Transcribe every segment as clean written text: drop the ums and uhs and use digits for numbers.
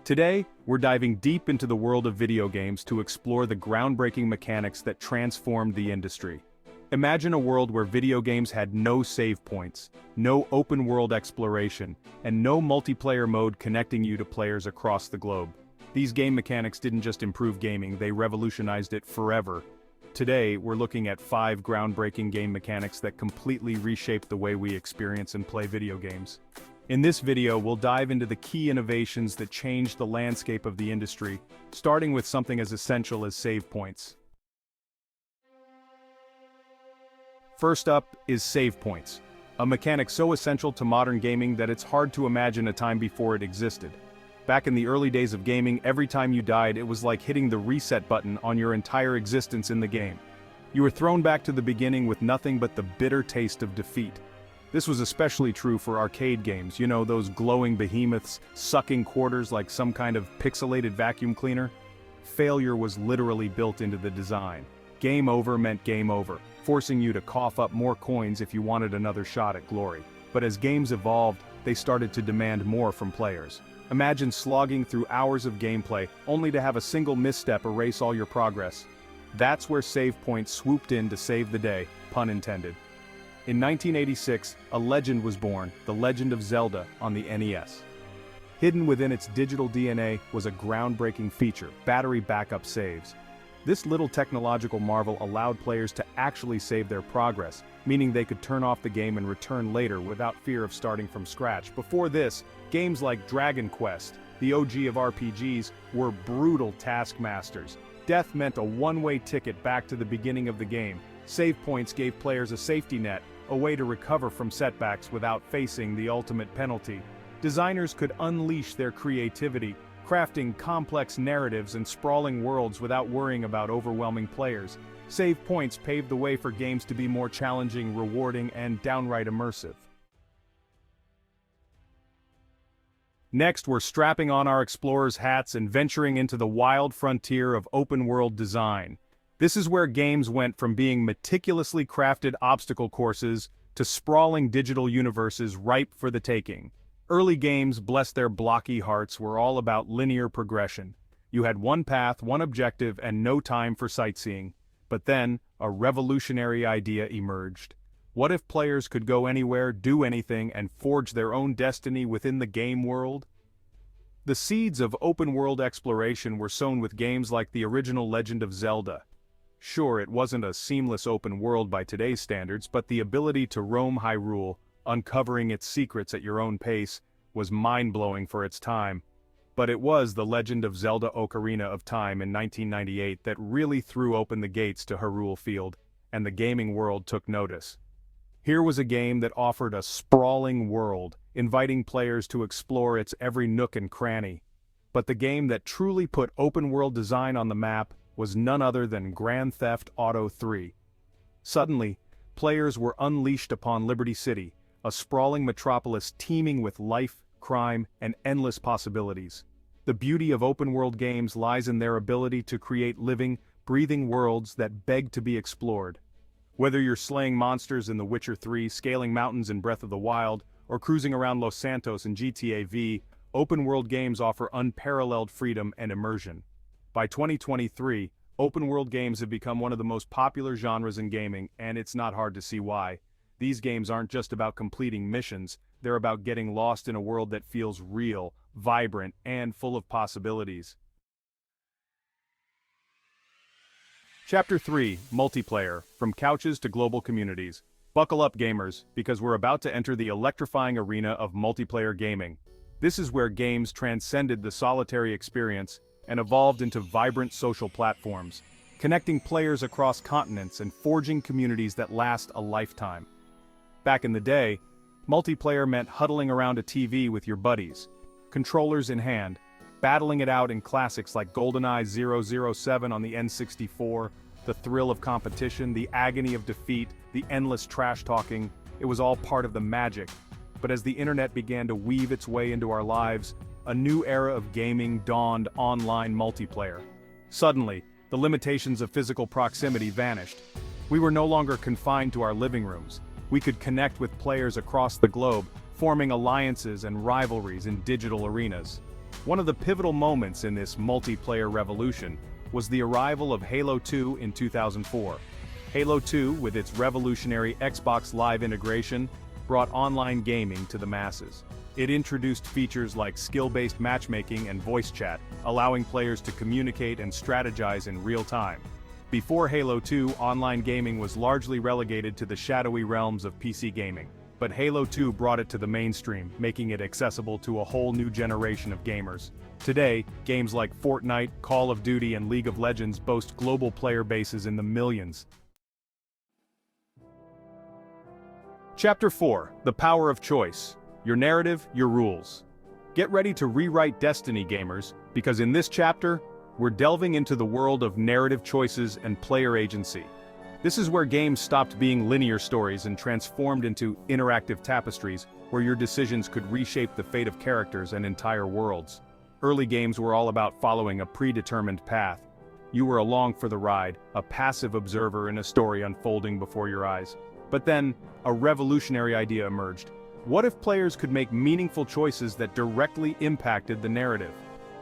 Today, we're diving deep into the world of video games to explore the groundbreaking mechanics that transformed the industry. Imagine a world where video games had no save points, no open-world exploration, and no multiplayer mode connecting you to players across the globe. These game mechanics didn't just improve gaming, they revolutionized it forever. Today, we're looking at 5 groundbreaking game mechanics that completely reshaped the way we experience and play video games. In this video, we'll dive into the key innovations that changed the landscape of the industry, starting with something as essential as save points. First up is save points, a mechanic so essential to modern gaming that it's hard to imagine a time before it existed. Back in the early days of gaming, every time you died, it was like hitting the reset button on your entire existence in the game. You were thrown back to the beginning with nothing but the bitter taste of defeat. This was especially true for arcade games, you know, those glowing behemoths sucking quarters like some kind of pixelated vacuum cleaner. Failure was literally built into the design. Game over meant game over, forcing you to cough up more coins if you wanted another shot at glory. But as games evolved, they started to demand more from players. Imagine slogging through hours of gameplay, only to have a single misstep erase all your progress. That's where save points swooped in to save the day, pun intended. In 1986, a legend was born, the Legend of Zelda, on the NES. Hidden within its digital DNA was a groundbreaking feature, battery backup saves. This little technological marvel allowed players to actually save their progress, meaning they could turn off the game and return later without fear of starting from scratch. Before this, games like Dragon Quest, the OG of RPGs, were brutal taskmasters. Death meant a one-way ticket back to the beginning of the game. Save points gave players a safety net, a way to recover from setbacks without facing the ultimate penalty. Designers could unleash their creativity, crafting complex narratives and sprawling worlds without worrying about overwhelming players. Save points paved the way for games to be more challenging, rewarding, and downright immersive. Next, we're strapping on our explorers' hats and venturing into the wild frontier of open-world design. This is where games went from being meticulously crafted obstacle courses to sprawling digital universes ripe for the taking. Early games, bless their blocky hearts, were all about linear progression. You had one path, one objective, and no time for sightseeing. But then, a revolutionary idea emerged. What if players could go anywhere, do anything, and forge their own destiny within the game world? The seeds of open-world exploration were sown with games like the original Legend of Zelda. Sure, it wasn't a seamless open world by today's standards, but the ability to roam Hyrule, uncovering its secrets at your own pace, was mind-blowing for its time. But it was the Legend of Zelda Ocarina of Time in 1998 that really threw open the gates to Hyrule Field, and the gaming world took notice. Here was a game that offered a sprawling world, inviting players to explore its every nook and cranny. But the game that truly put open-world design on the map was none other than Grand Theft Auto 3. Suddenly, players were unleashed upon Liberty City, a sprawling metropolis teeming with life, crime, and endless possibilities. The beauty of open-world games lies in their ability to create living, breathing worlds that beg to be explored. Whether you're slaying monsters in The Witcher 3, scaling mountains in Breath of the Wild, or cruising around Los Santos in GTA V, open-world games offer unparalleled freedom and immersion. By 2023, open-world games have become one of the most popular genres in gaming, and it's not hard to see why. These games aren't just about completing missions, they're about getting lost in a world that feels real, vibrant, and full of possibilities. Chapter 3, Multiplayer, From Couches to Global Communities. Buckle up, gamers, because we're about to enter the electrifying arena of multiplayer gaming. This is where games transcended the solitary experience and evolved into vibrant social platforms, connecting players across continents and forging communities that last a lifetime. Back in the day, multiplayer meant huddling around a TV with your buddies, controllers in hand, battling it out in classics like GoldenEye 007 on the N64, the thrill of competition, the agony of defeat, the endless trash-talking. It was all part of the magic. But as the internet began to weave its way into our lives, a new era of gaming dawned: online multiplayer. Suddenly, the limitations of physical proximity vanished. We were no longer confined to our living rooms. We could connect with players across the globe, forming alliances and rivalries in digital arenas. One of the pivotal moments in this multiplayer revolution was the arrival of Halo 2 in 2004. Halo 2, with its revolutionary Xbox Live integration, brought online gaming to the masses. It introduced features like skill-based matchmaking and voice chat, allowing players to communicate and strategize in real time. Before Halo 2, online gaming was largely relegated to the shadowy realms of PC gaming. But Halo 2 brought it to the mainstream, making it accessible to a whole new generation of gamers. Today, games like Fortnite, Call of Duty, and League of Legends boast global player bases in the millions. Chapter 4: The Power of Choice. Your narrative, your rules. Get ready to rewrite destiny, gamers, because in this chapter, we're delving into the world of narrative choices and player agency. This is where games stopped being linear stories and transformed into interactive tapestries, where your decisions could reshape the fate of characters and entire worlds. Early games were all about following a predetermined path. You were along for the ride, a passive observer in a story unfolding before your eyes. But then, a revolutionary idea emerged. What if players could make meaningful choices that directly impacted the narrative?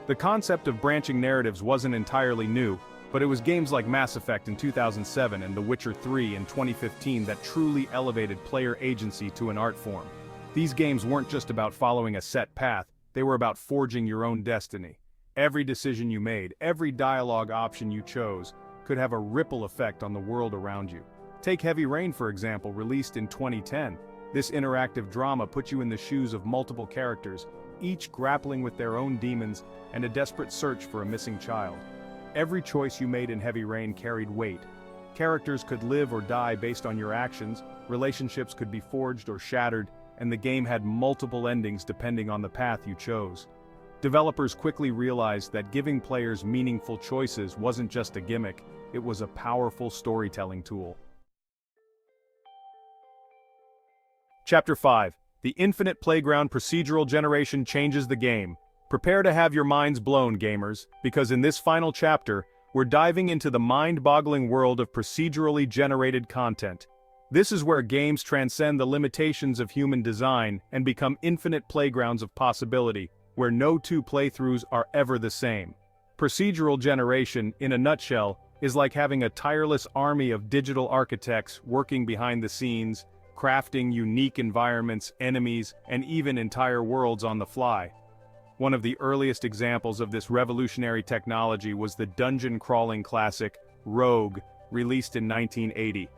The concept of branching narratives wasn't entirely new, but it was games like Mass Effect in 2007 and The Witcher 3 in 2015 that truly elevated player agency to an art form. These games weren't just about following a set path, they were about forging your own destiny. Every decision you made, every dialogue option you chose, could have a ripple effect on the world around you. Take Heavy Rain, for example, released in 2010. This interactive drama puts you in the shoes of multiple characters, each grappling with their own demons and a desperate search for a missing child. Every choice you made in Heavy Rain carried weight. Characters could live or die based on your actions, relationships could be forged or shattered, and the game had multiple endings depending on the path you chose. Developers quickly realized that giving players meaningful choices wasn't just a gimmick, it was a powerful storytelling tool. Chapter 5: The Infinite Playground Procedural Generation changes the game. Prepare to have your minds blown, gamers, because in this final chapter, we're diving into the mind-boggling world of procedurally generated content. This is where games transcend the limitations of human design and become infinite playgrounds of possibility, where no two playthroughs are ever the same. Procedural generation, in a nutshell, is like having a tireless army of digital architects working behind the scenes, crafting unique environments, enemies, and even entire worlds on the fly. One of the earliest examples of this revolutionary technology was the dungeon-crawling classic, Rogue, released in 1980.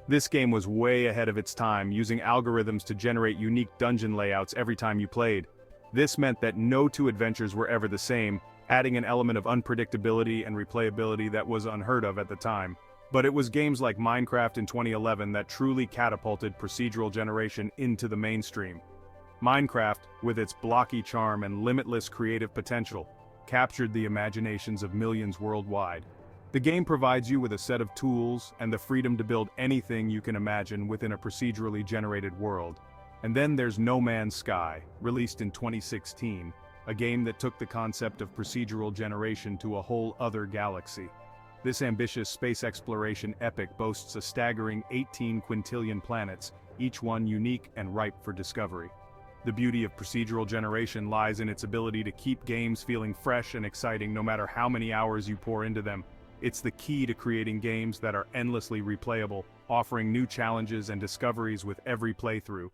This game was way ahead of its time, using algorithms to generate unique dungeon layouts every time you played. This meant that no two adventures were ever the same, adding an element of unpredictability and replayability that was unheard of at the time. But it was games like Minecraft in 2011 that truly catapulted procedural generation into the mainstream. Minecraft, with its blocky charm and limitless creative potential, captured the imaginations of millions worldwide. The game provides you with a set of tools and the freedom to build anything you can imagine within a procedurally generated world. And then there's No Man's Sky, released in 2016, a game that took the concept of procedural generation to a whole other galaxy. This ambitious space exploration epic boasts a staggering 18 quintillion planets, each one unique and ripe for discovery. The beauty of procedural generation lies in its ability to keep games feeling fresh and exciting no matter how many hours you pour into them. It's the key to creating games that are endlessly replayable, offering new challenges and discoveries with every playthrough.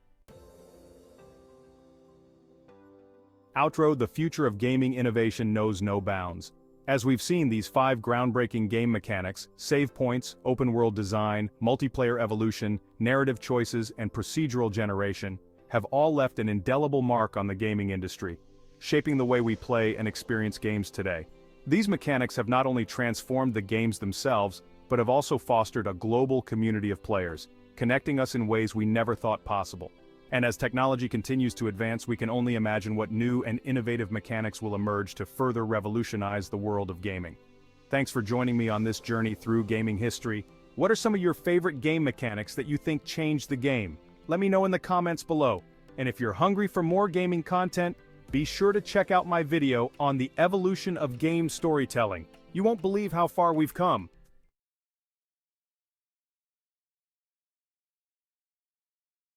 Outro: The future of gaming innovation knows no bounds. As we've seen, these 5 groundbreaking game mechanics, save points, open-world design, multiplayer evolution, narrative choices, and procedural generation, have all left an indelible mark on the gaming industry, shaping the way we play and experience games today. These mechanics have not only transformed the games themselves, but have also fostered a global community of players, connecting us in ways we never thought possible. And as technology continues to advance, we can only imagine what new and innovative mechanics will emerge to further revolutionize the world of gaming. Thanks for joining me on this journey through gaming history. What are some of your favorite game mechanics that you think changed the game? Let me know in the comments below. And if you're hungry for more gaming content, be sure to check out my video on the evolution of game storytelling. You won't believe how far we've come.